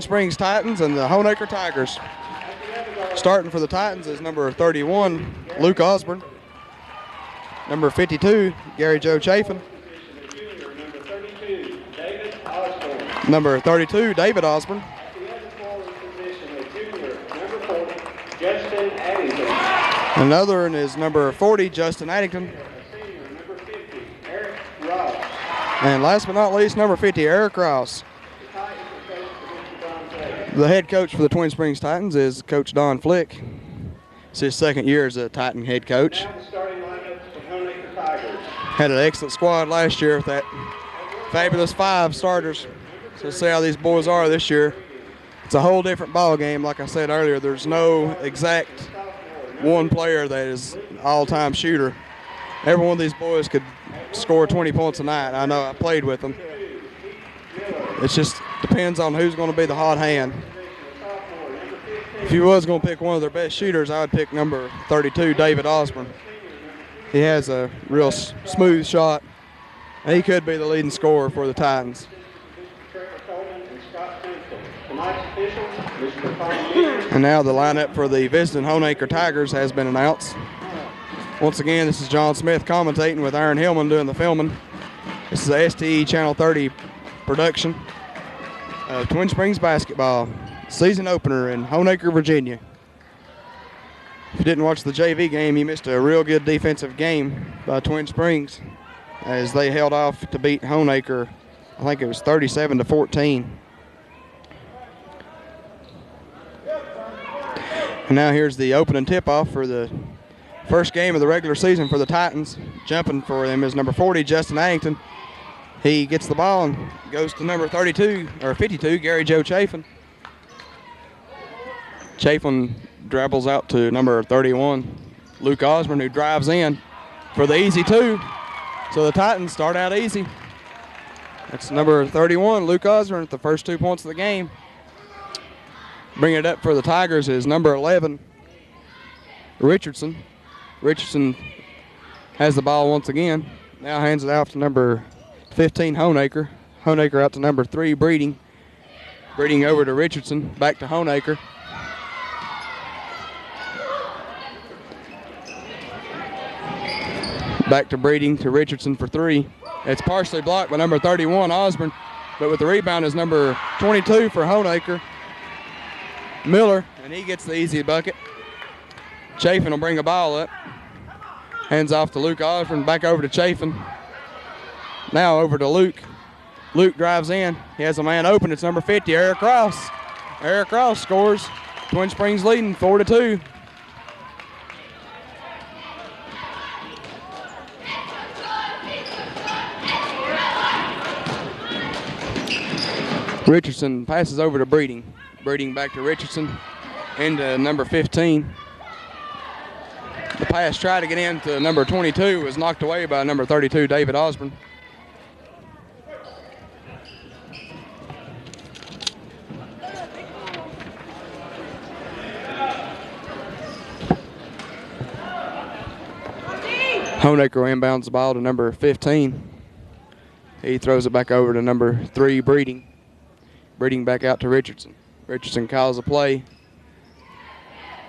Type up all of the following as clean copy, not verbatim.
Springs Titans and the Honaker Tigers. Starting for the Titans is number 31, Luke Osborne. Number 52, Gary Joe Chafin. Number 32, David Osborne. Another one is number 40, Justin Addington. And last but not least, number 50, Eric Rouse. The head coach for the Twin Springs Titans is Coach Don Flick. It's his second year as a Titan head coach. Had an excellent squad last year with that fabulous 5 starters. So let's see how these boys are this year. It's a whole different ball game. Like I said earlier, there's no exact one player that is an all-time shooter. Every one of these boys could score 20 points a night. I know I played with them. It just depends on who's going to be the hot hand. If you was going to pick one of their best shooters, I would pick number 32, David Osborne. He has a real smooth shot. He could be the leading scorer for the Titans. And now the lineup for the visiting Honaker Tigers has been announced. Once again, this is John Smith commentating with Aaron Hillman doing the filming. This is a STE Channel 30 production of Twin Springs basketball season opener in Honaker, Virginia. If you didn't watch the JV game, you missed a real good defensive game by Twin Springs as they held off to beat Honaker. I think it was 37-14. And now here's the opening tip-off for the first game of the regular season for the Titans. Jumping for them is number 40, Justin Addington. He gets the ball and goes to number 32, or 52, Gary Joe Chafin. Chafin dribbles out to number 31, Luke Osborne, who drives in for the easy 2. So the Titans start out easy. That's number 31, Luke Osborne, at the first 2 points of the game. Bringing it up for the Tigers is number 11, Richardson. Richardson has the ball once again. Now hands it off to number 15, Honaker. Honaker out to number 3, Breeding. Breeding over to Richardson, back to Honaker. Back to Breeding to Richardson for 3. It's partially blocked by number 31, Osborne, but with the rebound is number 22 for Honaker, Miller, and he gets the easy bucket. Chafin will bring the ball up. Hands off to Luke Osborne, back over to Chafin. Now over to Luke. Luke drives in. He has a man open. It's number 50, Eric Ross. Eric Ross scores. Twin Springs leading 4-2. Richardson passes over to Breeding. Breeding back to Richardson into number 15. The pass tried to get into number 22 was knocked away by number 32, David Osborne. Honaker inbounds the ball to number 15. He throws it back over to number 3, Breeding. Breeding back out to Richardson. Richardson calls a play.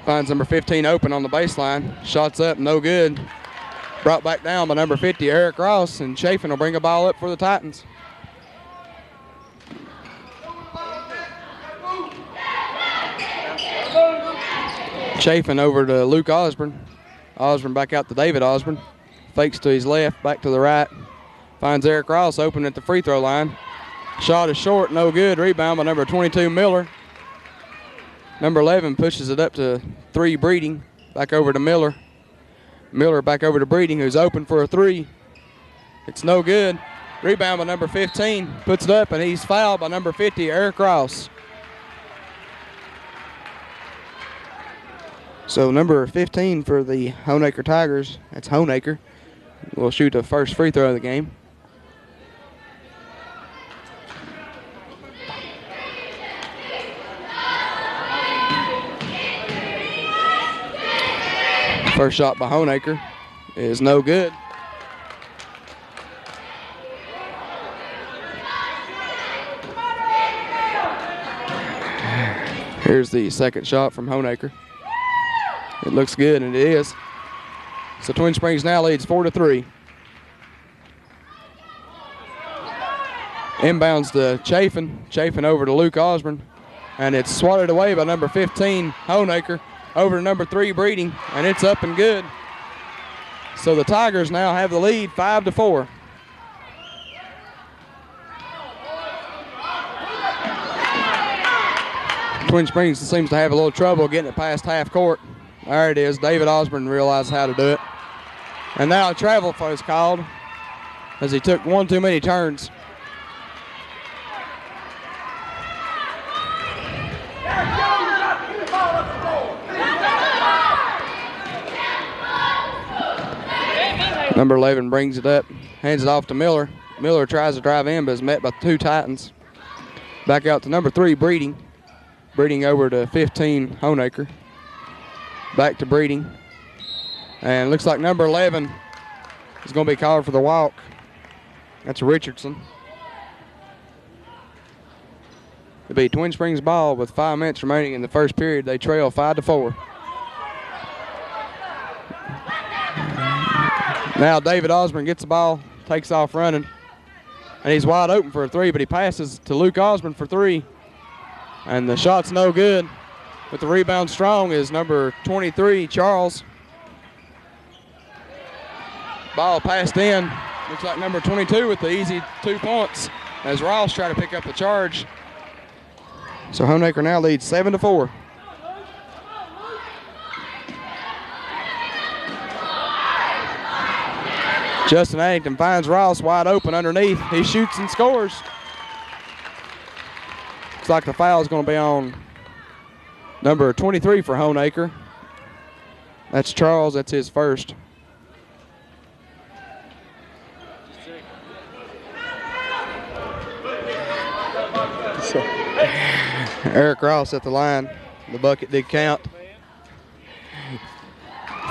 Finds number 15 open on the baseline. Shots up, no good. Brought back down by number 50, Eric Ross, and Chafin will bring a ball up for the Titans. Chafin over to Luke Osborne. Osborne back out to David Osborne. Fakes to his left, back to the right. Finds Eric Ross open at the free throw line. Shot is short, no good. Rebound by number 22, Miller. Number 11 pushes it up to 3, Breeding. Back over to Miller. Miller back over to Breeding, who's open for a 3. It's no good. Rebound by number 15. Puts it up, and he's fouled by number 50, Eric Ross. So number 15 for the Honaker Tigers, that's Honaker, will shoot the first free throw of the game. First shot by Honaker is no good. Here's the second shot from Honaker. It looks good, and it is. So Twin Springs now leads 4-3. Inbounds to Chafin. Chafin over to Luke Osborne. And it's swatted away by number 15, Honaker. Over to number 3, Breeding. And it's up and good. So the Tigers now have the lead, 5-4. Twin Springs seems to have a little trouble getting it past half court. There it is. David Osborne realized how to do it. And now a travel is called as he took one too many turns. Number 11 brings it up, hands it off to Miller. Miller tries to drive in, but is met by 2 Titans. Back out to number 3, Breeding. Breeding over to 15, Honaker. Back to Breeding. And looks like number 11 is going to be called for the walk. That's Richardson. It'll be Twin Springs ball with 5 minutes remaining in the first period. They trail 5-4. Now David Osborne gets the ball, takes off running, and he's wide open for a 3, but he passes to Luke Osborne for 3, and the shot's no good. With the rebound strong is number 23, Charles. Ball passed in. Looks like number 22 with the easy 2 points as Ross tried to pick up the charge. So Honaker now leads 7-4. Justin Addington finds Ross wide open underneath. He shoots and scores. Looks like the foul is going to be on number 23 for Honaker. That's Charles. That's his first. Eric Ross at the line. The bucket did count.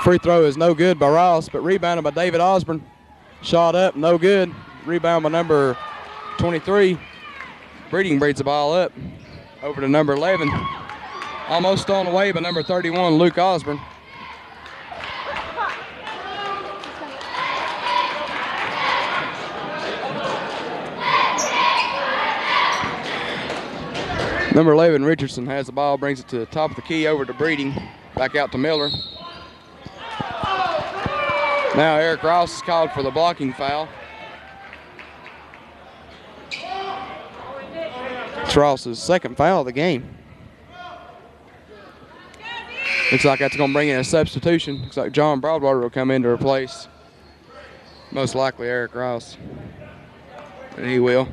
Free throw is no good by Ross, but rebounded by David Osborne. Shot up, no good. Rebound by number 23. Breeding breeds the ball up. Over to number 11. Almost stolen away by number 31, Luke Osborne. Number 11, Richardson, has the ball, brings it to the top of the key, over to Breeding. Back out to Miller. Now Eric Ross is called for the blocking foul. It's Ross's second foul of the game. Looks like that's going to bring in a substitution. Looks like John Broadwater will come in to replace most likely Eric Ross. And he will.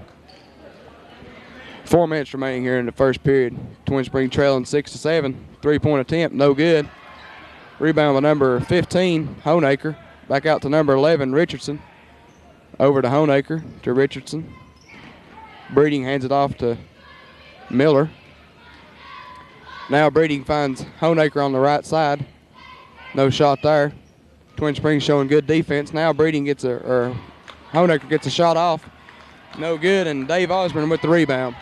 4 minutes remaining here in the first period. Twin Springs trailing 6-7. 3-point attempt, no good. Rebound by number 15, Honaker. Back out to number 11, Richardson. Over to Honaker, to Richardson. Breeding hands it off to Miller. Now Breeding finds Honaker on the right side. No shot there. Twin Springs showing good defense. Now Breeding gets Honaker gets a shot off. No good, and Dave Osborne with the rebound.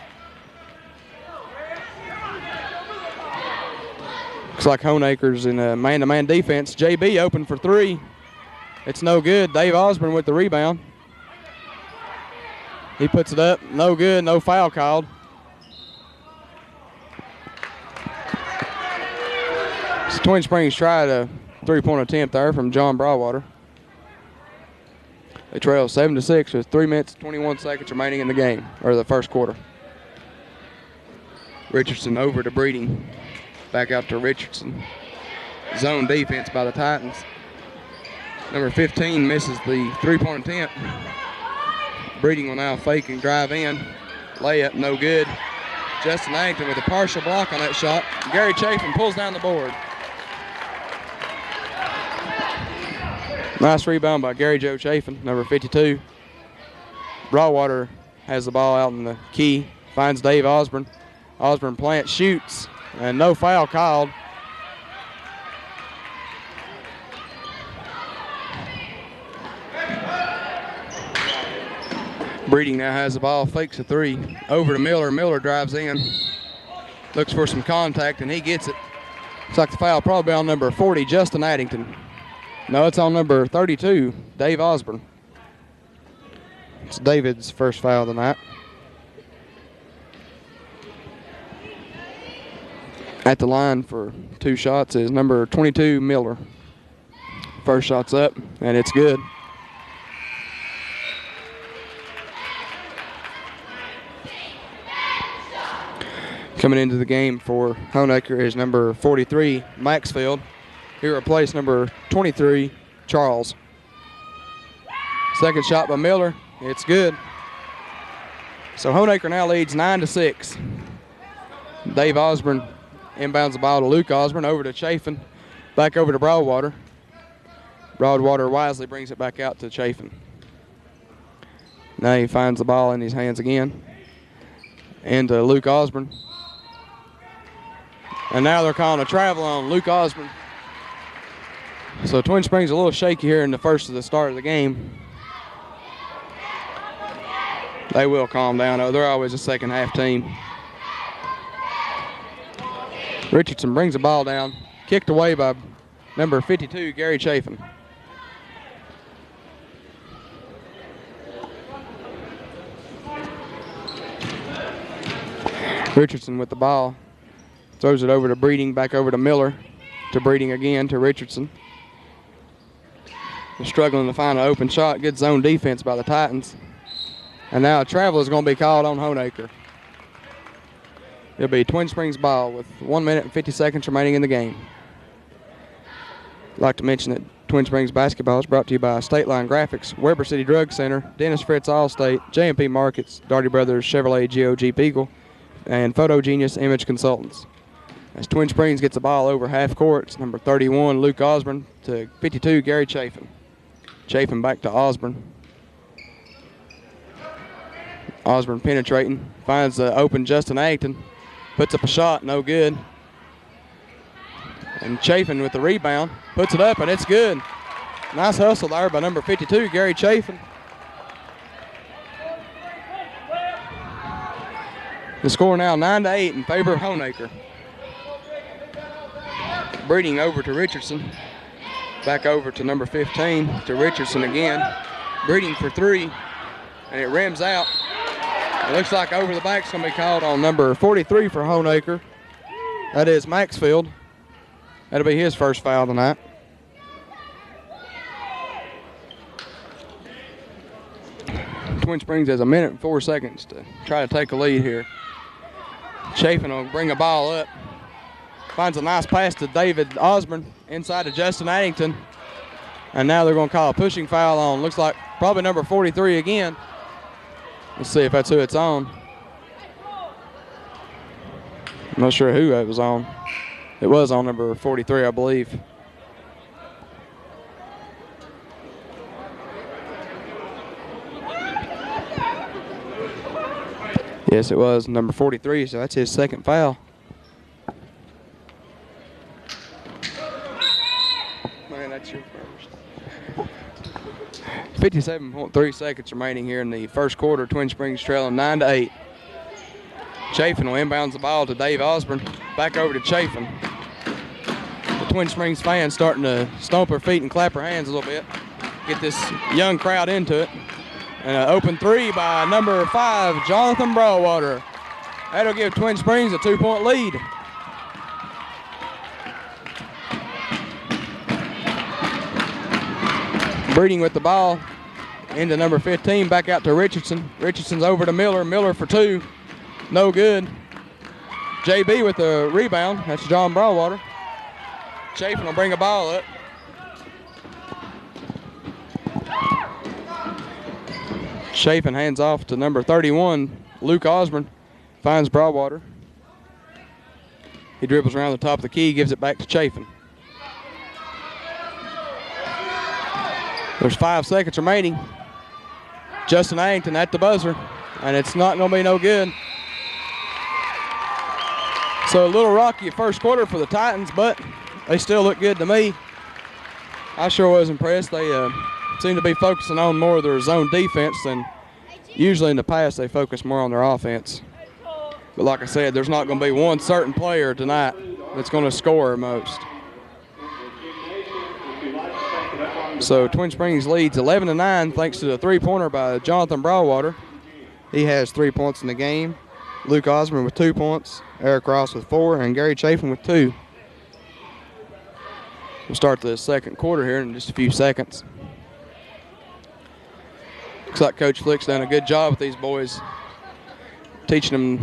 Looks like Honaker's in a man-to-man defense. JB open for 3. It's no good. Dave Osborne with the rebound. He puts it up. No good. No foul called. So Twin Springs tried a 3-point attempt there from John Broadwater. They trail 7-6 with 3 minutes, 21 seconds remaining in the game, or the first quarter. Richardson over to Breeding. Back out to Richardson. Zone defense by the Titans. Number 15 misses the 3-point attempt. Breeding will now fake and drive in. Layup, no good. Justin Addington with a partial block on that shot. Gary Chafin pulls down the board. Nice rebound by Gary Joe Chafin, number 52. Broadwater has the ball out in the key. Finds Dave Osborne. Osborne plants, shoots, and no foul called. Breeding now has the ball, fakes a 3. Over to Miller. Miller drives in. Looks for some contact, and he gets it. Looks like the foul probably on number 40, Justin Addington. No, it's on number 32, Dave Osborne. It's David's first foul of the night. At the line for 2 shots is number 22, Miller. First shot's up, and it's good. Coming into the game for Honaker is number 43, Maxfield. He replaced number 23, Charles. Second shot by Miller. It's good. So Honaker now leads 9-6. Dave Osborne inbounds the ball to Luke Osborne, over to Chafin, back over to Broadwater. Broadwater wisely brings it back out to Chafin. Now he finds the ball in his hands again. Into Luke Osborne. And now they're calling a travel on Luke Osborne. So Twin Springs a little shaky here in the first of the start of the game. They will calm down. Oh, they're always a second half team. Richardson brings the ball down. Kicked away by number 52, Gary Chafin. Richardson with the ball. Throws it over to Breeding, back over to Miller. To Breeding again, to Richardson. They're struggling to find an open shot. Good zone defense by the Titans. And now a travel is going to be called on Honaker. It'll be Twin Springs ball with 1 minute and 50 seconds remaining in the game. I'd like to mention that Twin Springs basketball is brought to you by State Line Graphics, Weber City Drug Center, Dennis Fritz Allstate, J&P Markets, Darty Brothers Chevrolet GOG Beagle, and Photo Genius Image Consultants. As Twin Springs gets the ball over half court, it's number 31, Luke Osborne, to 52, Gary Chafin. Chafin back to Osborne. Osborne penetrating, finds the open Justin Addington, puts up a shot, no good. And Chafin with the rebound, puts it up, and it's good. Nice hustle there by number 52, Gary Chafin. The score now 9-8 in favor of Honaker. Breeding over to Richardson. Back over to number 15, to Richardson again. Breeding for 3, and it rims out. It looks like over the back's going to be called on number 43 for Honaker. That is Maxfield. That'll be his first foul tonight. Twin Springs has 1 minute and 4 seconds to try to take a lead here. Chafin will bring a ball up. Finds a nice pass to David Osborne inside to Justin Addington. And now they're going to call a pushing foul on, looks like probably number 43 again. Let's see if that's who it's on. I'm not sure who it was on. It was on number 43, I believe. Yes, it was number 43, so that's his second foul. Man, that's your first. 57.3 seconds remaining here in the first quarter. Twin Springs trailing 9-8. Chafin will inbounds the ball to Dave Osborne. Back over to Chafin. The Twin Springs fans starting to stomp their feet and clap their hands a little bit. Get this young crowd into it. And an open 3 by number 5, Jonathan Broadwater. That'll give Twin Springs a 2-point lead. Breeding with the ball into number 15, back out to Richardson. Richardson's over to Miller. Miller for 2. No good. JB with the rebound. That's John Broadwater. Chafin will bring a ball up. Chafin hands off to number 31, Luke Osborne. Finds Broadwater. He dribbles around the top of the key, gives it back to Chafin. There's 5 seconds remaining. Justin Addington at the buzzer, and it's not going to be no good. So a little rocky first quarter for the Titans, but they still look good to me. I sure was impressed. They seem to be focusing on more of their zone defense than usually in the past. They focus more on their offense. But like I said, there's not going to be one certain player tonight that's going to score most. So Twin Springs leads 11-9 thanks to the three-pointer by Jonathan Broadwater. He has 3 points in the game. Luke Osborne with 2 points, Eric Ross with 4, and Gary Chafin with 2. We'll start the second quarter here in just a few seconds. Looks like Coach Flick's done a good job with these boys, teaching them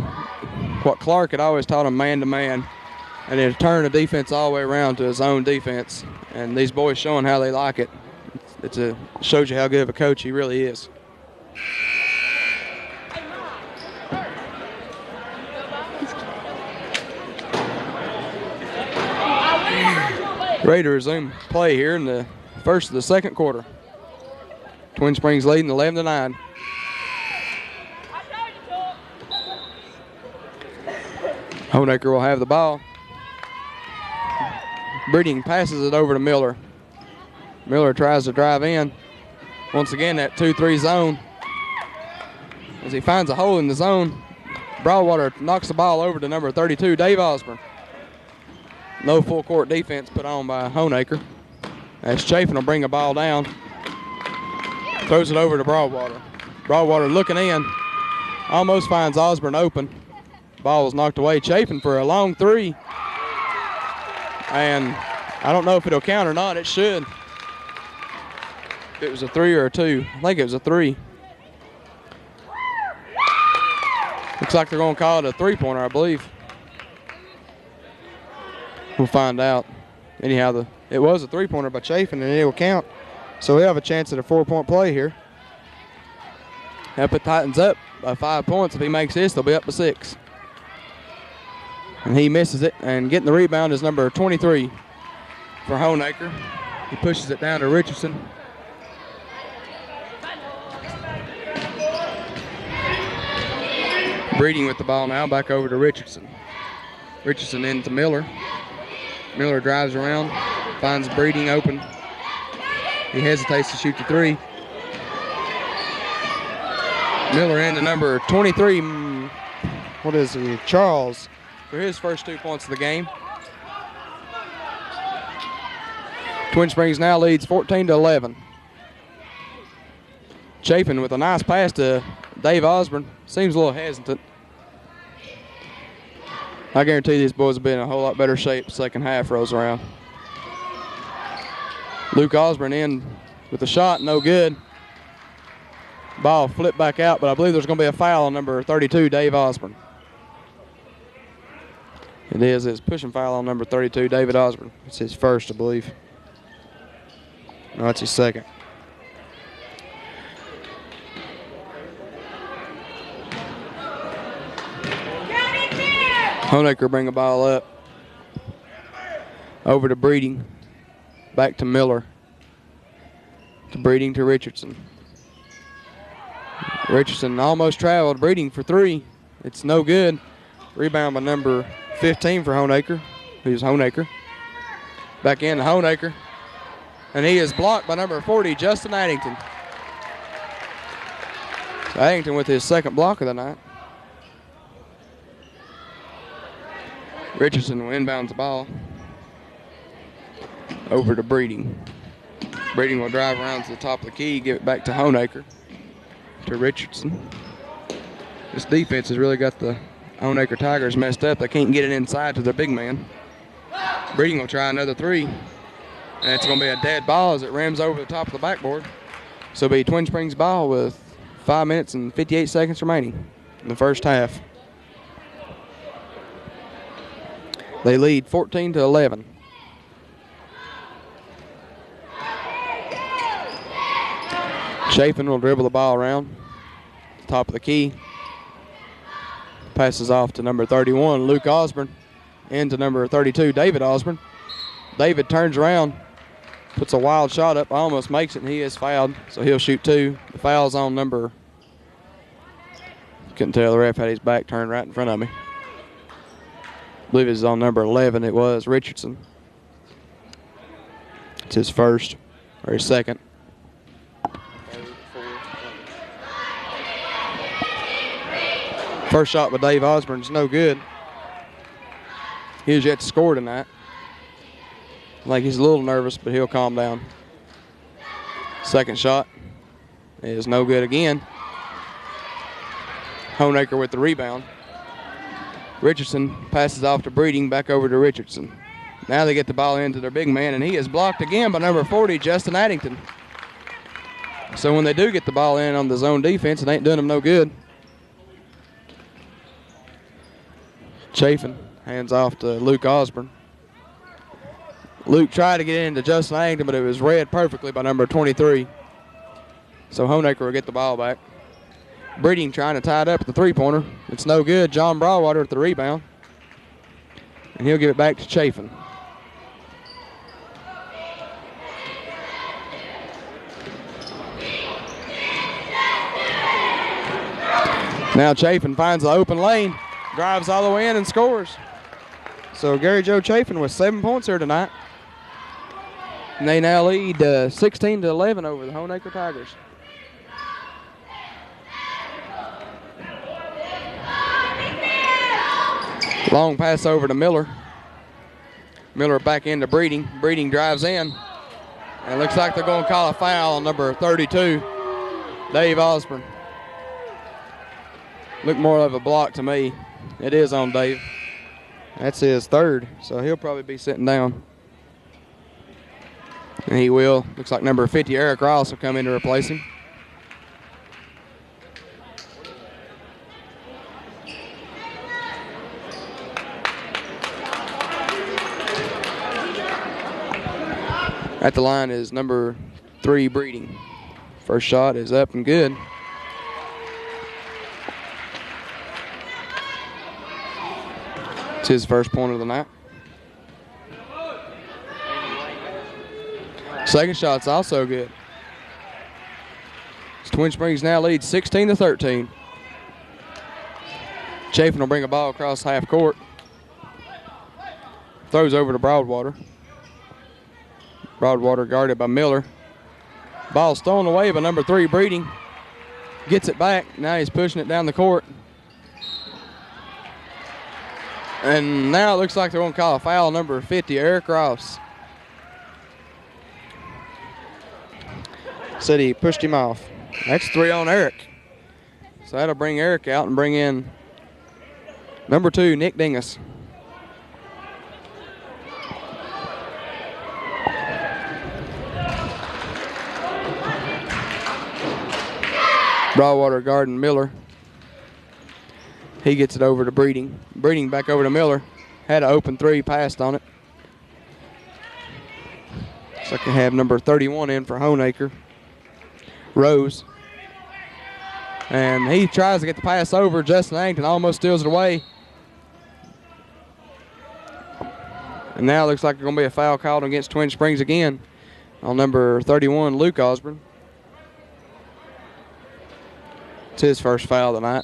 what Clark had always taught them, man-to-man, and then turn the defense all the way around to his own defense. And these boys showing how they like it. It shows you how good of a coach he really is. Ready to resume play here in the first of the second quarter. Twin Springs leading 11-9. Honaker will have the ball. Breeding passes it over to Miller. Miller tries to drive in. Once again, that 2-3 zone. As he finds a hole in the zone, Broadwater knocks the ball over to number 32, Dave Osborne. No full court defense put on by Honaker. As Chafin will bring the ball down. Throws it over to Broadwater. Broadwater looking in. Almost finds Osborne open. Ball was knocked away. Chafin for a long three. And I don't know if it'll count or not. It should. If it was a 3 or a 2. I think it was a 3. Looks like they're going to call it a three-pointer, I believe. We'll find out. Anyhow, it was a three-pointer by Chafin, and it will count. So we have a chance at a 4-point play here. That put Titans up by 5 points. If he makes this, they'll be up to 6. And he misses it, and getting the rebound is number 23 for Honaker. He pushes it down to Richardson. Breeding with the ball now, back over to Richardson. Richardson into Miller. Miller drives around, finds Breeding open. He hesitates to shoot the three. Miller into number 23, what is he, Charles, for his first 2 points of the game. Twin Springs now leads 14-11. Chafin with a nice pass to Dave Osborne. Seems a little hesitant. I guarantee these boys will be in a whole lot better shape second half rolls around. Luke Osborne in with a shot, no good. Ball flipped back out, but I believe there's going to be a foul on number 32, Dave Osborne. It is. It's pushing foul on number 32, David Osborne. It's his first, I believe. No, it's his second. Honaker bring the ball up. Over to Breeding. Back to Miller. To Breeding to Richardson. Richardson almost traveled. Breeding for three. It's no good. Rebound by number 15 for Honaker, who's Honaker. Back in to Honaker. And he is blocked by number 40, Justin Addington. So Addington with his second block of the night. Richardson will inbound the ball. Over to Breeding. Breeding will drive around to the top of the key, give it back to Honaker. To Richardson. This defense has really got the Honaker Tigers messed up. They can't get it inside to their big man. Breeding will try another three. And it's going to be a dead ball as it rims over the top of the backboard. So it'll be Twin Springs ball with 5 minutes and 58 seconds remaining in the first half. They lead 14-11. Chafin will dribble the ball around. Top of the key. Passes off to number 31, Luke Osborne. Into number 32, David Osborne. David turns around. Puts a wild shot up. Almost makes it, and he is fouled. So he'll shoot two. The foul's on number... Couldn't tell. The ref had his back turned right in front of me. I believe it was on number 11. It was Richardson. It's his first, or his second. First shot by Dave Osborne's no good. He has yet to score tonight. I think he's a little nervous, but he'll calm down. Second shot is no good again. Honaker with the rebound. Richardson passes off to Breeding, back over to Richardson. Now they get the ball into their big man, and he is blocked again by number 40, Justin Addington. So when they do get the ball in on the zone defense, it ain't doing them no good. Chafin hands off to Luke Osborne. Luke tried to get into Justin Addington, but it was read perfectly by number 23. So Honaker will get the ball back. Breeding trying to tie it up at the three-pointer. It's no good. John Broadwater at the rebound. And he'll give it back to Chafin. Now Chafin finds the open lane, drives all the way in and scores. So Gary Joe Chafin with 7 points here tonight. And they now lead 16-11 over the Honaker Tigers. Long pass over to Miller. Miller back into Breeding. Breeding drives in. And it looks like they're going to call a foul on number 32, Dave Osborne. Looked more of a block to me. It is on Dave. That's his third, so he'll probably be sitting down. And he will. Looks like number 50, Eric Ross, will come in to replace him. At the line is number 3, Breeding. First shot is up and good. It's his first point of the night. Second shot's also good. Twin Springs now leads 16-13. Chafin will bring a ball across half court. Throws over to Broadwater. Broadwater guarded by Miller. Ball stolen away by number 3, Breeding. Gets it back. Now he's pushing it down the court. And now it looks like they're going to call a foul, number 50, Eric Ross. Said he pushed him off. That's 3 on Eric. So that'll bring Eric out and bring in number 2, Nick Dingus. Broadwater guarding Miller. He gets it over to Breeding. Breeding back over to Miller. Had an open 3, passed on it. So I can have number 31 in for Honaker. Rose. And he tries to get the pass over. Justin Addington almost steals it away. And now it looks like there's going to be a foul called against Twin Springs again on number 31, Luke Osborne. It's his first foul tonight.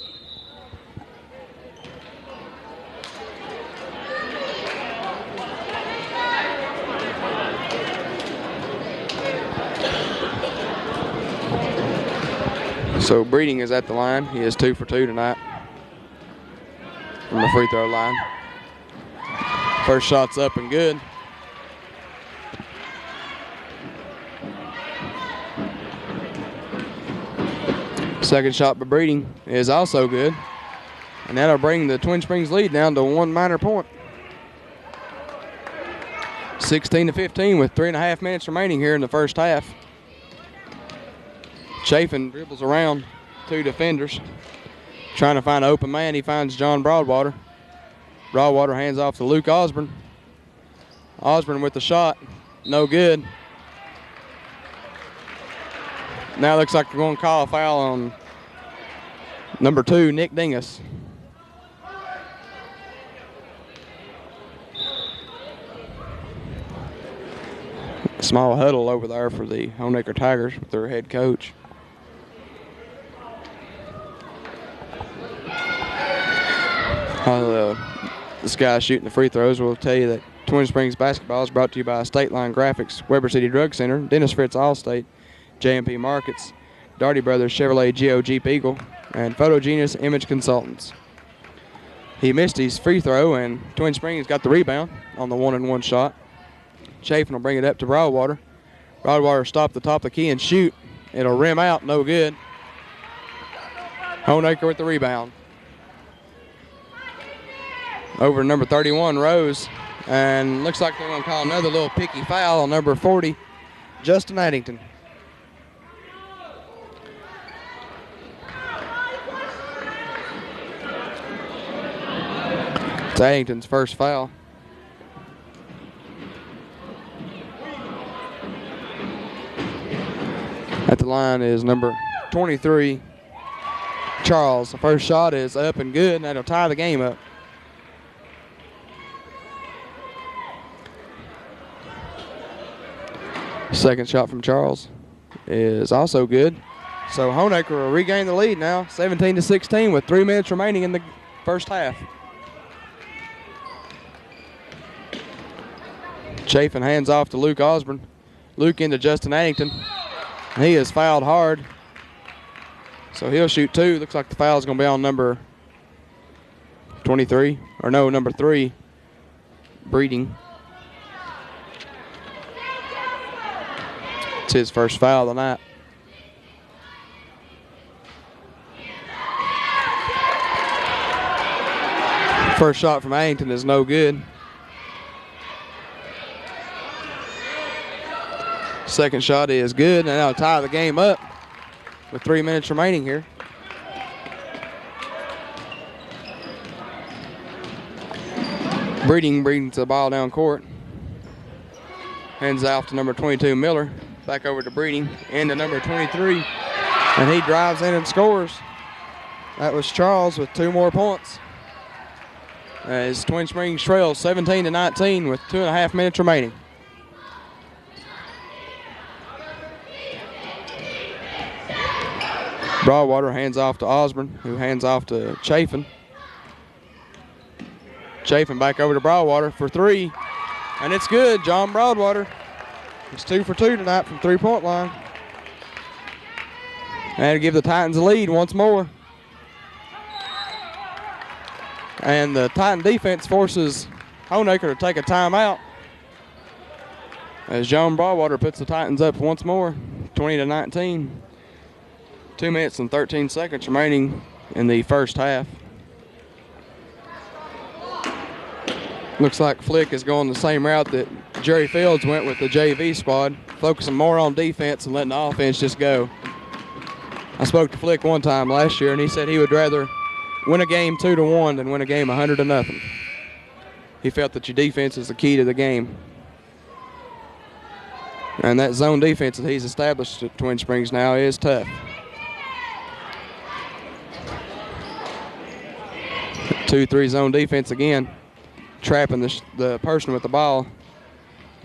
So Breeding is at the line. He is 2 for 2 tonight from the free throw line. First shot's up and good. Second shot by Breeding is also good. And that'll bring the Twin Springs lead down to 1 minor point. 16-15 with 3.5 minutes remaining here in the first half. Chafin dribbles around 2 defenders. Trying to find an open man. He finds John Broadwater. Broadwater hands off to Luke Osborne. Osborne with the shot. No good. Now it looks like they're going to call a foul on number 2, Nick Dingus. Small huddle over there for the Honaker Tigers with their head coach. This guy shooting the free throws will tell you that Twin Springs basketball is brought to you by State Line Graphics, Weber City Drug Center, Dennis Fritz Allstate, J&P Markets, Darty Brothers Chevrolet Geo Jeep Eagle, and Photogenius Image Consultants. He missed his free throw, and Twin Springs got the rebound on the 1-and-1 shot. Chafin will bring it up to Broadwater. Broadwater stop the top of the key and shoot. It'll rim out, no good. Honaker with the rebound. Over to number 31, Rose. And looks like they're going to call another little picky foul on number 40, Justin Addington. It's Addington's first foul. At the line is number 23, Charles. The first shot is up and good, and that'll tie the game up. Second shot from Charles is also good. So Honaker will regain the lead now, 17-16 with 3 minutes remaining in the first half. Chafin hands off to Luke Osborne. Luke into Justin Addington. He is fouled hard. So he'll shoot 2. Looks like the foul is going to be on number 23. Or no, number 3, Breeding. It's his first foul of the night. First shot from Addington is no good. Second shot is good, and that'll tie the game up with 3 minutes remaining here. Breeding to the ball down court. Hands off to number 22, Miller. Back over to Breeding, into number 23. And he drives in and scores. That was Charles with 2 more points. As Twin Springs trails 17-19 with 2.5 minutes remaining. Broadwater hands off to Osborne, who hands off to Chafin. Chafin back over to Broadwater for 3. And it's good, John Broadwater. He's 2 for 2 tonight from 3-point line. And to give the Titans a lead once more. And the Titan defense forces Honaker to take a timeout as John Broadwater puts the Titans up once more, 20-19. 2 minutes and 13 seconds remaining in the first half. Looks like Flick is going the same route that Jerry Fields went with the JV squad, focusing more on defense and letting the offense just go. I spoke to Flick one time last year, and he said he would rather win a game 2-1 than win a game 100-0. He felt that your defense is the key to the game. And that zone defense that he's established at Twin Springs now is tough. 2-3 zone defense again, trapping the person with the ball.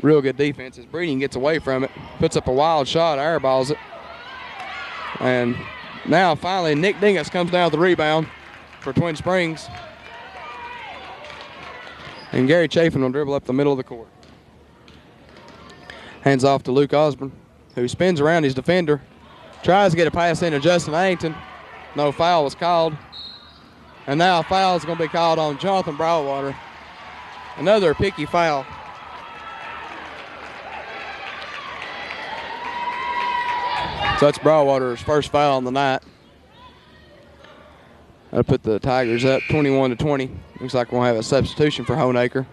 Real good defense as Breeding gets away from it, puts up a wild shot, airballs it. And now finally Nick Dingus comes down with the rebound for Twin Springs. And Gary Chafin will dribble up the middle of the court. Hands off to Luke Osborne, who spins around his defender, tries to get a pass into Justin Addington. No foul was called. And now a foul is going to be called on Jonathan Broadwater. Another picky foul. So that's Broadwater's first foul on the night. That'll put the Tigers up 21-20. Looks like we'll have a substitution for Honaker.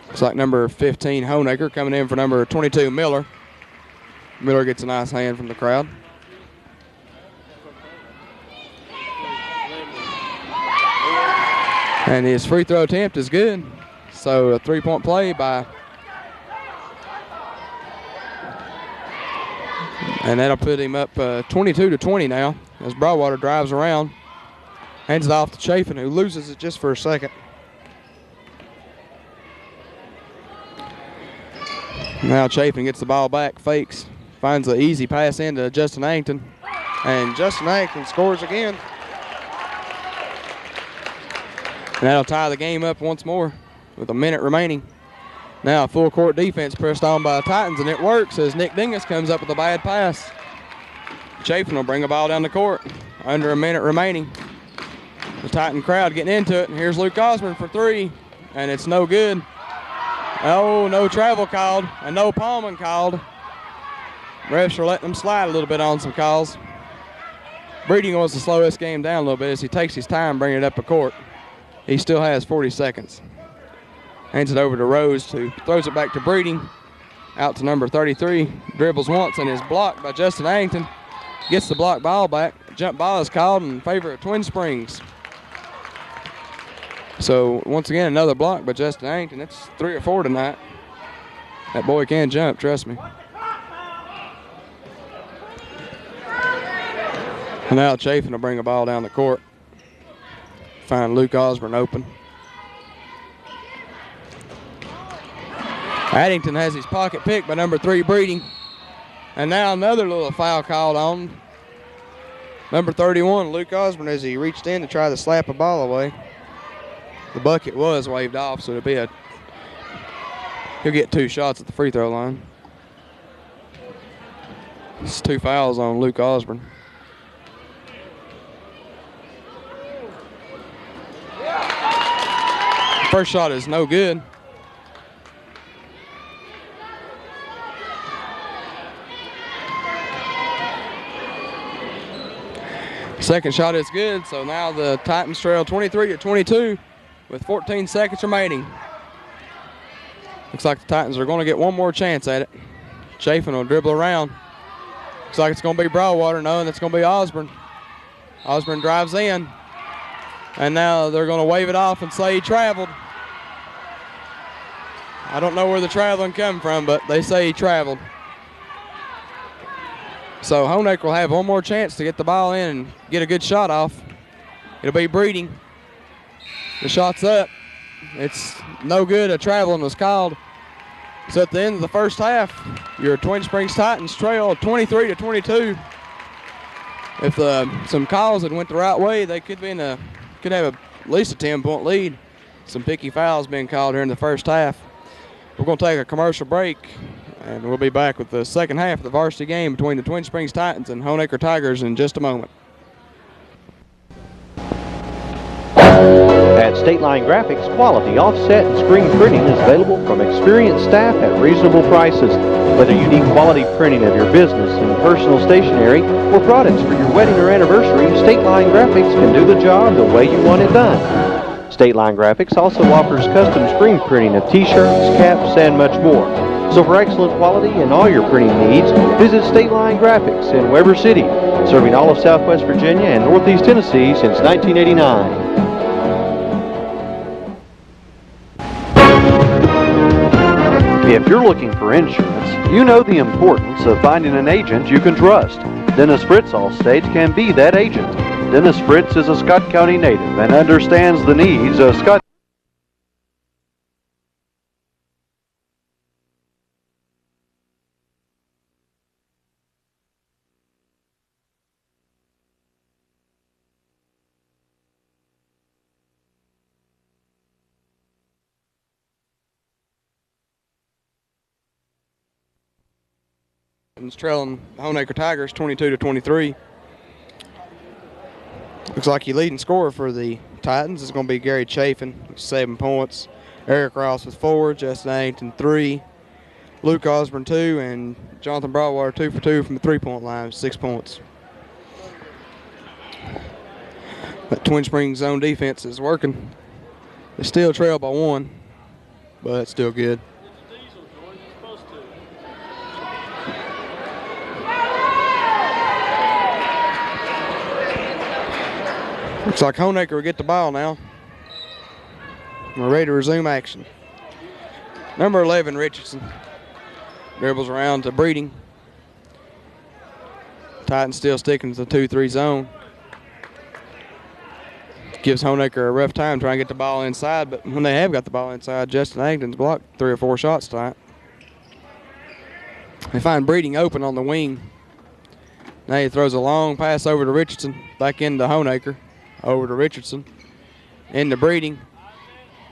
Looks like number 15, Honaker, coming in for number 22, Miller. Miller gets a nice hand from the crowd. And his free throw attempt is good. So a 3-point play by. And that'll put him up 22-20 now as Broadwater drives around. Hands it off to Chafin, who loses it just for a second. Now Chafin gets the ball back, fakes, finds an easy pass into Justin Addington. And Justin Addington scores again. And that'll tie the game up once more with a minute remaining. Now full court defense pressed on by the Titans, and it works as Nick Dingus comes up with a bad pass. Chafin will bring the ball down the court. Under a minute remaining. The Titan crowd getting into it, and here's Luke Osborne for three, and it's no good. Oh, no travel called, and no palming called. Refs are letting them slide a little bit on some calls. Breeding wants to slow this game down a little bit as he takes his time bringing it up the court. He still has 40 seconds. Hands it over to Rose, who throws it back to Breeding. Out to number 33. Dribbles once and is blocked by Justin Addington. Gets the block ball back. Jump ball is called in favor of Twin Springs. So, once again, another block by Justin Addington. It's 3 or 4 tonight. That boy can jump, trust me. And now Chafin will bring a ball down the court. Find Luke Osborne open. Addington has his pocket picked by number 3, Breeding. And now another little foul called on number 31, Luke Osborne, as he reached in to try to slap a ball away. The bucket was waved off, so he'll get 2 shots at the free throw line. It's 2 fouls on Luke Osborne. First shot is no good. Second shot is good, so now the Titans trail 23-22 with 14 seconds remaining. Looks like the Titans are going to get one more chance at it. Chafin will dribble around. Looks like it's going to be Broadwater. No, and it's going to be Osborne. Osborne drives in. And now they're going to wave it off and say he traveled. I don't know where the traveling come from, but they say he traveled. So Honaker will have one more chance to get the ball in and get a good shot off. It'll be Breeding. The shot's up. It's no good. A traveling was called. So at the end of the first half, your Twin Springs Titans trail 23-22. If some calls had went the right way, they could have at least a 10-point lead. Some picky fouls being called here in the first half. We're going to take a commercial break, and we'll be back with the second half of the varsity game between the Twin Springs Titans and Honaker Tigers in just a moment. At State Line Graphics, quality offset and screen printing is available from experienced staff at reasonable prices. Whether you need quality printing of your business and personal stationery or products for your wedding or anniversary, State Line Graphics can do the job the way you want it done. State Line Graphics also offers custom screen printing of t-shirts, caps, and much more. So for excellent quality and all your printing needs, visit State Line Graphics in Weber City, serving all of Southwest Virginia and Northeast Tennessee since 1989. If you're looking for insurance, you know the importance of finding an agent you can trust. Dennis Fritz Allstate can be that agent. Dennis Fritz is a Scott County native and understands the needs of Scott. Trailing Honaker Tigers 22-23. Looks like your leading scorer for the Titans is going to be Gary Chafin, 7 points. Eric Ross with 4, Justin Addington 3, Luke Osborne 2, and Jonathan Broadwater 2 for 2 from the 3-point line, 6 points. That Twin Springs zone defense is working. They still trail by 1, but it's still good. Looks like Honaker will get the ball now. We're ready to resume action. Number 11, Richardson. Dribbles around to Breeding. Titans still sticking to the 2-3 zone. Gives Honaker a rough time trying to get the ball inside, but when they have got the ball inside, Justin Addington's blocked 3 or 4 shots tonight. They find Breeding open on the wing. Now he throws a long pass over to Richardson, back into Honaker. Over to Richardson. Into Breeding.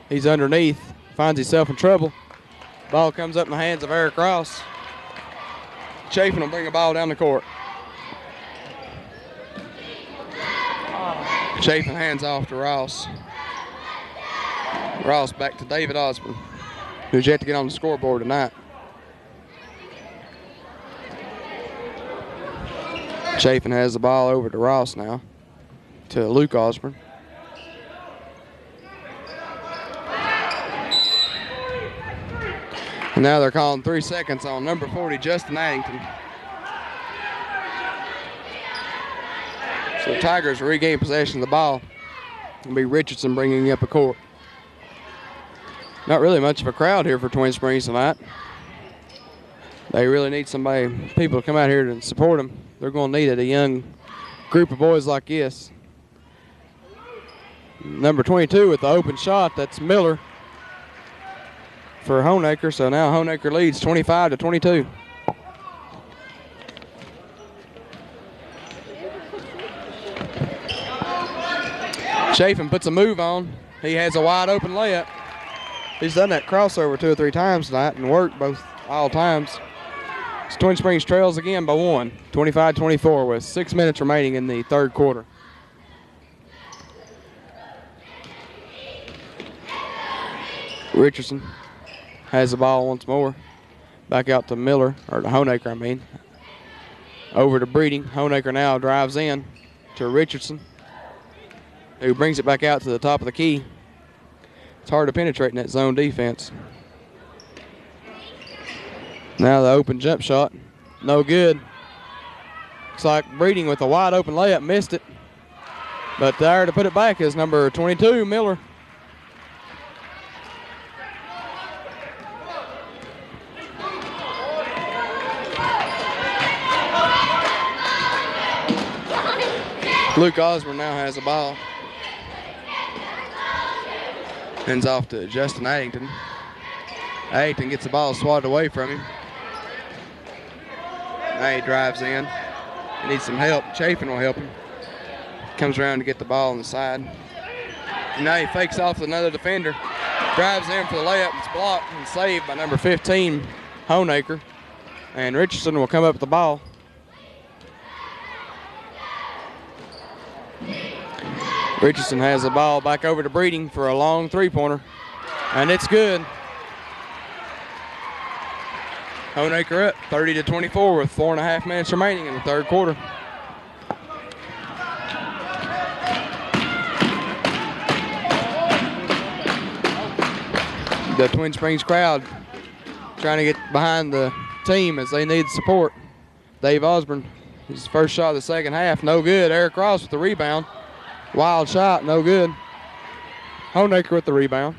He's underneath. Finds himself in trouble. Ball comes up in the hands of Eric Ross. Chafin will bring a ball down the court. Chafin hands off to Ross. Ross back to David Osborne, who's yet to get on the scoreboard tonight. Chafin has the ball over to Ross now, to Luke Osborne. And now they're calling 3 seconds on number 40, Justin Addington. So the Tigers regain possession of the ball. It'll be Richardson bringing up a court. Not really much of a crowd here for Twin Springs tonight. They really need people to come out here and support them. They're going to need it, a young group of boys like this. Number 22 with the open shot, that's Miller for Honaker. So now Honaker leads 25-22. Chafin puts a move on. He has a wide open layup. He's done that crossover 2 or 3 times tonight and worked all times. So Twin Springs trails again by 1, 25-24 with 6 minutes remaining in the third quarter. Richardson has the ball once more. Back out to Miller, or to Honaker, I mean. Over to Breeding. Honaker now drives in to Richardson, who brings it back out to the top of the key. It's hard to penetrate in that zone defense. Now the open jump shot, no good. Looks like Breeding with a wide open layup missed it. But there to put it back is number 22, Miller. Luke Osborne now has the ball. Hands off to Justin Addington. Addington gets the ball swatted away from him. Now he drives in. He needs some help. Chafin will help him. Comes around to get the ball on the side. And now he fakes off another defender. Drives in for the layup. It's blocked and saved by number 15, Honaker. And Richardson will come up with the ball. Richardson has the ball back over to Breeding for a long three-pointer. And it's good. Honaker up 30-24 with 4.5 minutes remaining in the third quarter. The Twin Springs crowd trying to get behind the team as they need support. Dave Osborne, his first shot of the second half, no good. Eric Ross with the rebound. Wild shot, no good. Honaker with the rebound.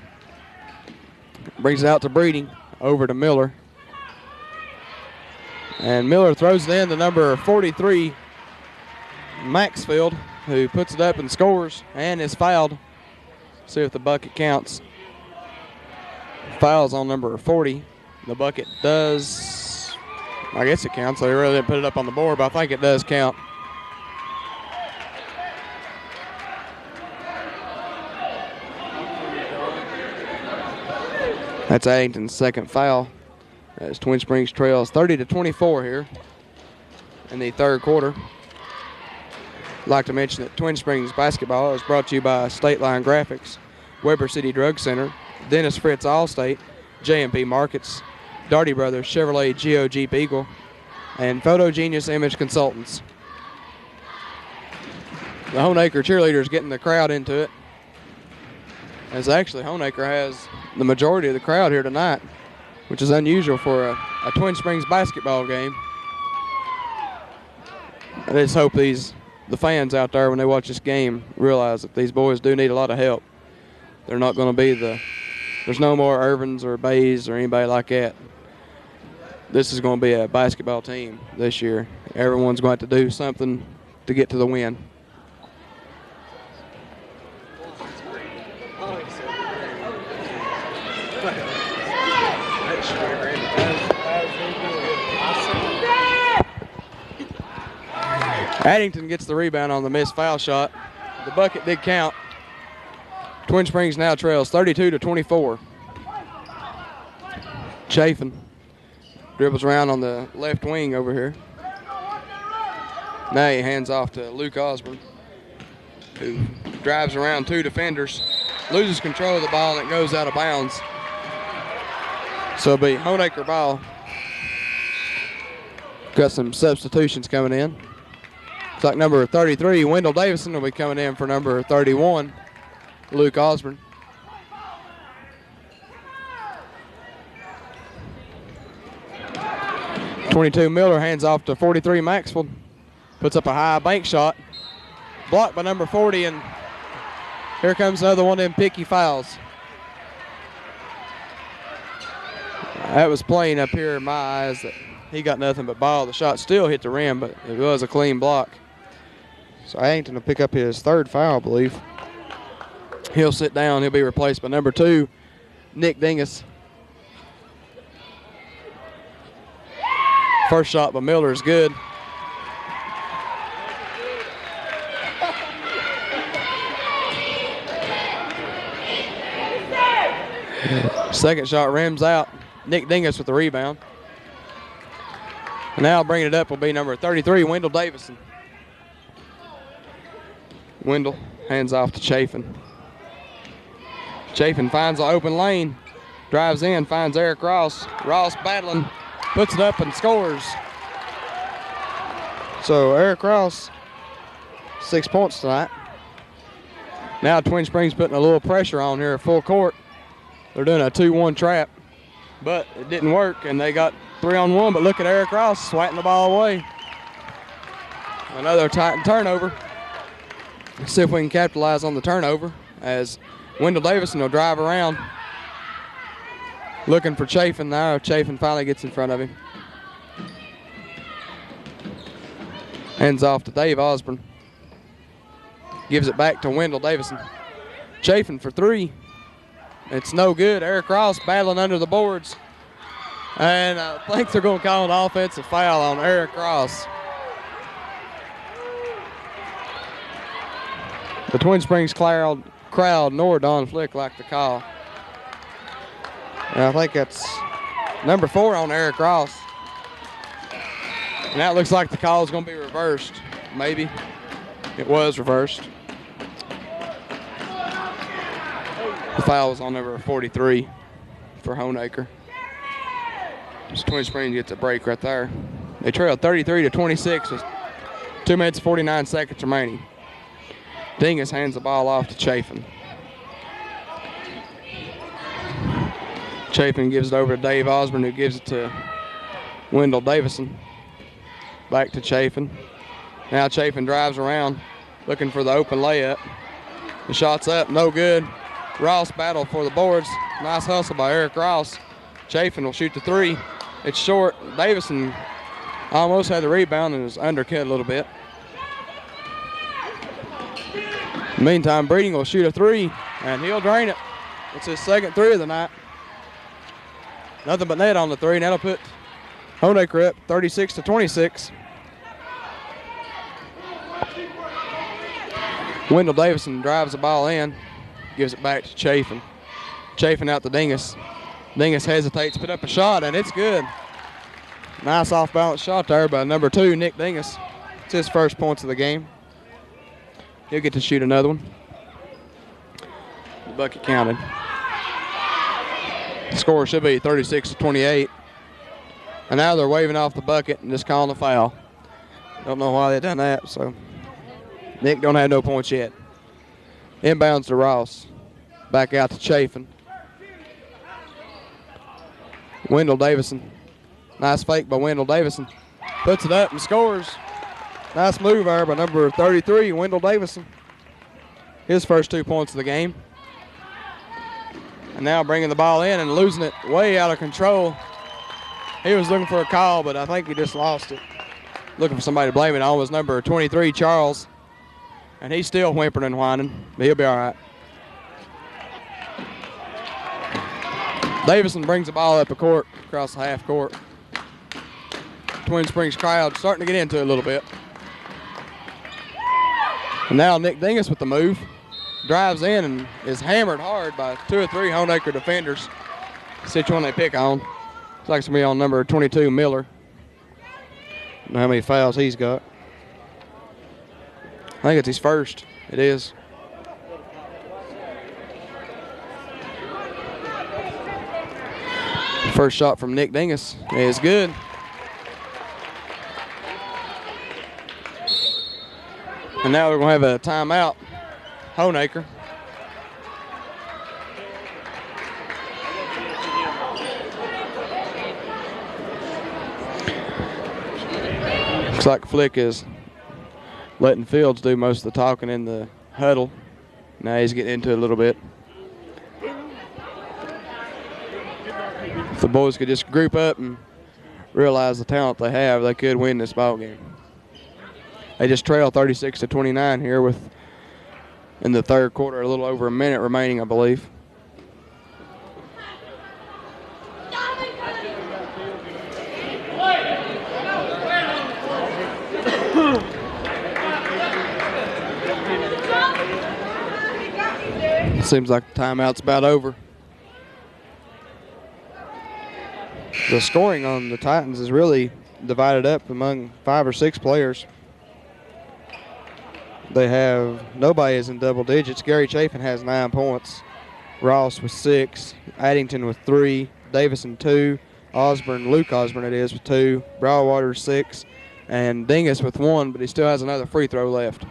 Brings it out to Breeding, over to Miller. And Miller throws it in to number 43, Maxfield, who puts it up and scores and is fouled. See if the bucket counts. Fouls on number 40. The bucket does, I guess it counts. They really didn't put it up on the board, but I think it does count. That's Addington's second foul. As Twin Springs trails 30-24 here in the third quarter. I'd like to mention that Twin Springs basketball is brought to you by State Line Graphics, Weber City Drug Center, Dennis Fritz Allstate, J&P Markets, Darty Brothers Chevrolet Geo Jeep Eagle, and Photo Genius Image Consultants. The Honaker cheerleaders getting the crowd into it, as actually Honaker has the majority of the crowd here tonight, which is unusual for a Twin Springs basketball game. I just hope the fans out there, when they watch this game, realize that these boys do need a lot of help. They're not going to be there's no more Irvins or Bays or anybody like that. This is going to be a basketball team this year. Everyone's going to have to do something to get to the win. Addington gets the rebound on the missed foul shot. The bucket did count. Twin Springs now trails 32-24. Chafin dribbles around on the left wing over here. Now he hands off to Luke Osborne, who drives around 2 defenders, loses control of the ball, and it goes out of bounds. So it'll be Honaker ball. Got some substitutions coming in. Looks like number 33, Wendell Davison, will be coming in for number 31, Luke Osborne. .22 Miller hands off to 43 Maxfield. Puts up a high bank shot. Blocked by number 40, and here comes another one of them picky fouls. That was plain up here in my eyes that he got nothing but ball. The shot still hit the rim, but it was a clean block. So Addington will pick up his 3rd foul, I believe. He'll sit down. He'll be replaced by number 2, Nick Dingus. First shot by Miller is good. Second shot rims out. Nick Dingus with the rebound. And now bringing it up will be number 33, Wendell Davison. Wendell hands off to Chafin. Chafin finds an open lane. Drives in, finds Eric Ross. Ross battling. Puts it up and scores. So Eric Ross, 6 points tonight. Now Twin Springs putting a little pressure on here at full court. They're doing a 2-1 trap, but it didn't work, and they got 3-on-1. But look at Eric Ross swatting the ball away. Another Titan turnover. Let's see if we can capitalize on the turnover as Wendell Davison will drive around. Looking for Chafin now. Chafin finally gets in front of him. Hands off to Dave Osborne. Gives it back to Wendell Davison. Chafin for 3. It's no good. Eric Ross battling under the boards. And I think they're going to call an offensive foul on Eric Ross. The Twin Springs crowd nor Don Flick like the call. And I think that's number 4 on Eric Ross. And that looks like the call is going to be reversed. Maybe. It was reversed. The foul was on number 43 for Honaker. So Twin Springs gets a break right there. They trail 33-26 with 2 minutes and 49 seconds remaining. Dingus hands the ball off to Chafin. Chafin gives it over to Dave Osborne, who gives it to Wendell Davison. Back to Chafin. Now Chafin drives around looking for the open layup. The shot's up, no good. Ross battled for the boards. Nice hustle by Eric Ross. Chafin will shoot the 3. It's short. Davison almost had the rebound and was undercut a little bit. Meantime, Breeding will shoot a 3, and he'll drain it. It's his 2nd 3 of the night. Nothing but net on the 3, and that'll put Honaker up 36-26. Wendell Davison drives the ball in, gives it back to Chafin. Chafin out to Dingus. Dingus hesitates, put up a shot, and it's good. Nice off-balance shot there by number 2, Nick Dingus. It's his first points of the game. He'll get to shoot another one. The bucket counted. The score should be 36-28. And now they're waving off the bucket and just calling a foul. Don't know why they done that, so Nick don't have no points yet. Inbounds to Ross. Back out to Chafin. Wendell Davison. Nice fake by Wendell Davison. Puts it up and scores. Nice move there by number 33, Wendell Davison. His first 2 points of the game. And now bringing the ball in and losing it way out of control. He was looking for a call, but I think he just lost it. Looking for somebody to blame it on was number 23, Charles. And he's still whimpering and whining, but he'll be all right. Davison brings the ball up the court, across the half court. Twin Springs crowd starting to get into it a little bit. And now Nick Dingus with the move. Drives in and is hammered hard by 2 or 3 Honaker defenders. See which one they pick on. Looks like it's going to be on number 22, Miller. I don't know how many fouls he's got. I think it's his first. It is. First shot from Nick Dingus is good. And now we're going to have a timeout. Honaker. Looks like Flick is letting Fields do most of the talking in the huddle. Now he's getting into it a little bit. If the boys could just group up and realize the talent they have, they could win this ball game. They just trail 36-29 here with, in the third quarter, a little over a minute remaining, I believe. Seems like the timeout's about over. The scoring on the Titans is really divided up among 5 or 6 players. They have, nobody is in double digits. Gary Chafin has 9 points. Ross with 6. Addington with 3. Davison 2. Luke Osborne it is with 2. Broadwater 6. And Dingus with 1, but he still has another free throw left.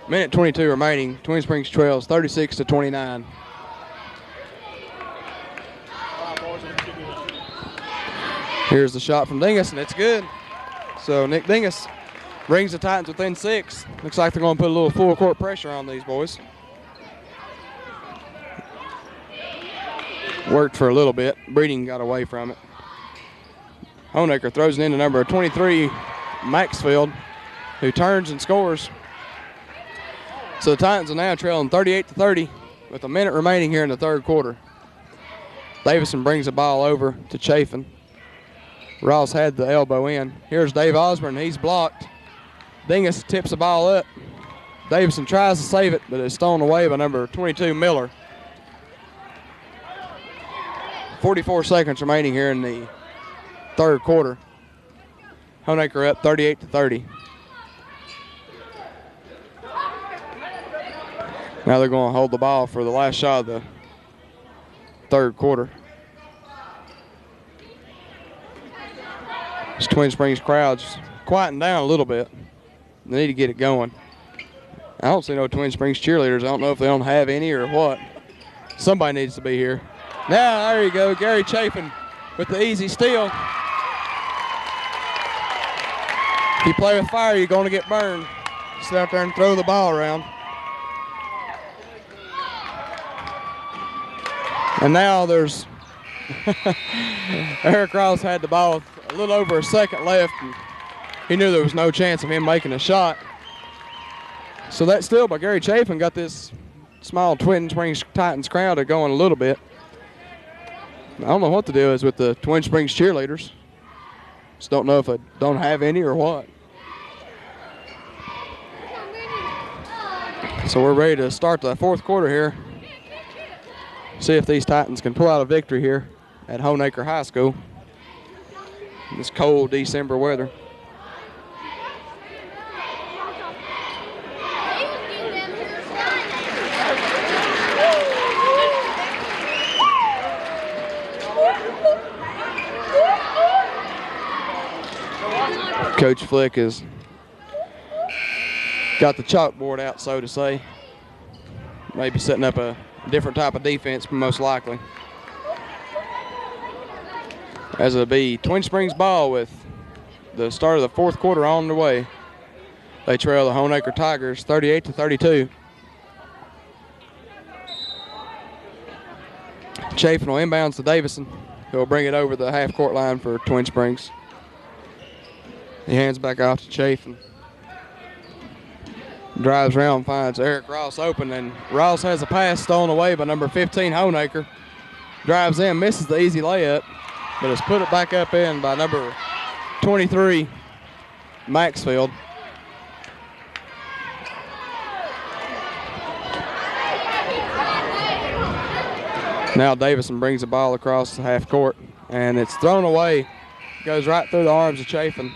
Minute 22 remaining. Twin Springs trails 36-29. Here's the shot from Dingus, and it's good. So Nick Dingus brings the Titans within 6. Looks like they're going to put a little full court pressure on these boys. Worked for a little bit. Breeding got away from it. Honaker throws it into number 23, Maxfield, who turns and scores. So the Titans are now trailing 38-30 with a minute remaining here in the third quarter. Davison brings the ball over to Chafin. Ross had the elbow in. Here's Dave Osborne. He's blocked. Dingus tips the ball up. Davison tries to save it, but it's stolen away by number 22, Miller. 44 seconds remaining here in the third quarter. Honaker up 38-30. Now they're going to hold the ball for the last shot of the third quarter. This Twin Springs crowd's quieting down a little bit. They need to get it going. I don't see no Twin Springs cheerleaders. I don't know if they don't have any or what. Somebody needs to be here. Now, there you go. Gary Chafin with the easy steal. If you play with fire, you're going to get burned. Sit out there and throw the ball around. And now there's Eric Ross had the ball with a little over a second left. And he knew there was no chance of him making a shot. So that steal by Gary Chafin got this small Twin Springs Titans crowd going a little bit. I don't know what the deal is with the Twin Springs cheerleaders. Just don't know if they don't have any or what. So we're ready to start the fourth quarter here. See if these Titans can pull out a victory here at Honaker High School in this cold December weather. Coach Flick has got the chalkboard out, so to say. Maybe setting up a different type of defense, most likely. As it'll be Twin Springs ball with the start of the fourth quarter on the way. They trail the Honaker Tigers 38-32. Chafin will inbounds to Davison, who will bring it over the half-court line for Twin Springs. He hands back off to Chafin. Drives around, finds Eric Ross open, and Ross has a pass stolen away by number 15, Honaker. Drives in, misses the easy layup, but has put it back up in by number 23, Maxfield. Now Davison brings the ball across the half court, and it's thrown away. Goes right through the arms of Chafin.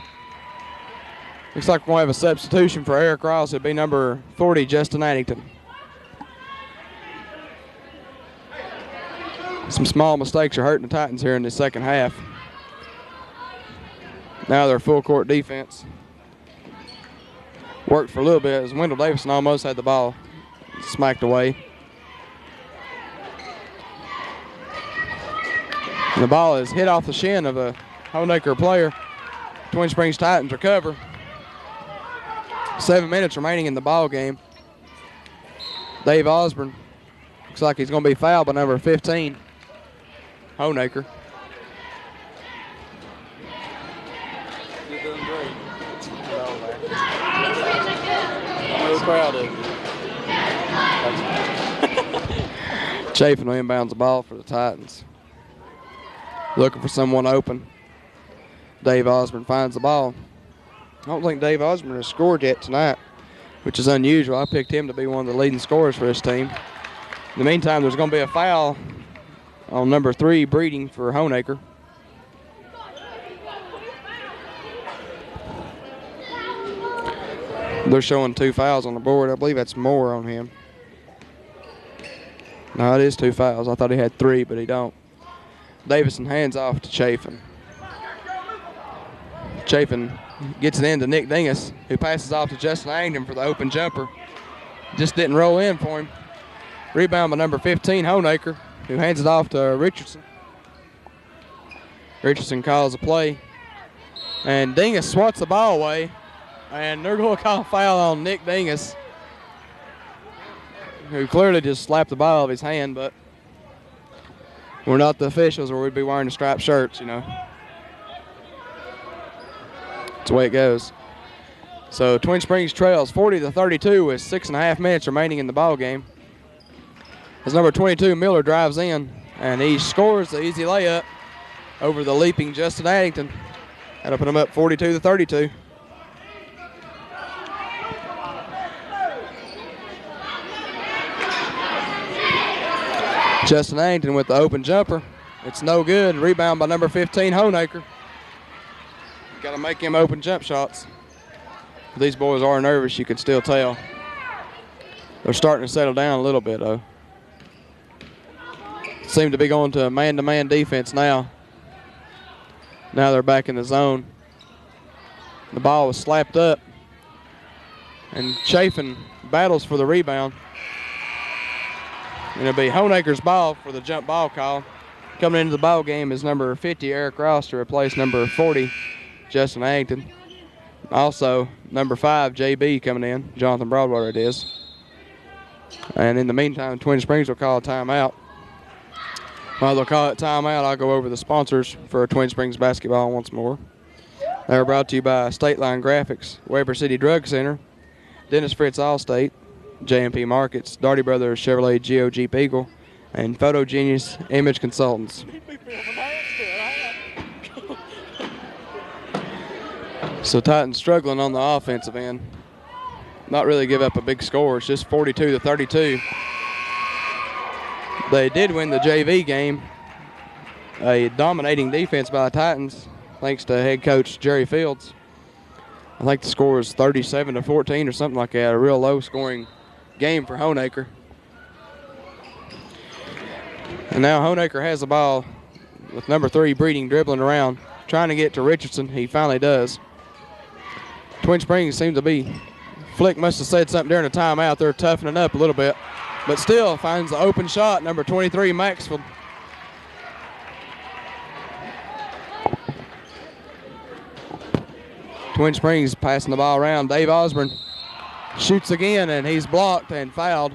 Looks like we're going to have a substitution for Eric Ross. It'd be number 40, Justin Addington. Some small mistakes are hurting the Titans here in the second half. Now they're full court defense. Worked for a little bit as Wendell Davison almost had the ball smacked away. And the ball is hit off the shin of a Honaker player. Twin Springs Titans recover. 7 minutes remaining in the ball game. Dave Osborne looks like he's going to be fouled by number 15, Honaker. You're doing great. Real proud of you. Chafin inbounds the ball for the Titans. Looking for someone open. Dave Osborne finds the ball. I don't think Dave Osborne has scored yet tonight, which is unusual. I picked him to be one of the leading scorers for this team. In the meantime, there's going to be a foul on number 3, Breeding, for Honaker. They're showing 2 fouls on the board. I believe that's more on him. No, it is 2 fouls. I thought he had 3, but he don't. Davison hands off to Chafin. Chafin gets it in to Nick Dingus, who passes off to Justin Angdon for the open jumper. Just didn't roll in for him. Rebound by number 15, Honaker, who hands it off to Richardson. Richardson calls a play. And Dingus swats the ball away. And they're going to call a foul on Nick Dingus, who clearly just slapped the ball out of his hand, but we're not the officials or we'd be wearing the striped shirts, you know. That's the way it goes. So Twin Springs trails 40-32 with 6.5 minutes remaining in the ball game. As number 22, Miller, drives in, and he scores the easy layup over the leaping Justin Addington. That'll put him up 42-32. Justin Addington with the open jumper. It's no good. Rebound by number 15, Honaker. Got to make him open jump shots. These boys are nervous, you can still tell. They're starting to settle down a little bit, though. Seem to be going to man-to-man defense now. Now they're back in the zone. The ball was slapped up. And Chafin battles for the rebound. And it'll be Honaker's ball for the jump ball call. Coming into the ball game is number 50, Eric Ross, to replace number 40, Justin Addington. Also, number 5, JB, coming in. Jonathan Broadwater it is. And in the meantime, Twin Springs will call a timeout. While they'll call it timeout, I'll go over the sponsors for Twin Springs basketball once more. They're brought to you by State Line Graphics, Weber City Drug Center, Dennis Fritz Allstate, J&P Markets, Darty Brothers Chevrolet Geo Jeep Eagle, and Photogenius Image Consultants. So Titans struggling on the offensive end. Not really give up a big score. It's just 42-32. They did win the JV game. A dominating defense by the Titans, thanks to head coach Jerry Fields. I think the score was 37-14 or something like that. A real low-scoring game for Honaker. And now Honaker has the ball with number 3, Breeding, dribbling around, trying to get to Richardson. He finally does. Twin Springs seems to be, Flick must have said something during the timeout. They're toughening up a little bit, but still finds the open shot, number 23, Maxfield. Twin Springs passing the ball around. Dave Osborne shoots again, and he's blocked and fouled.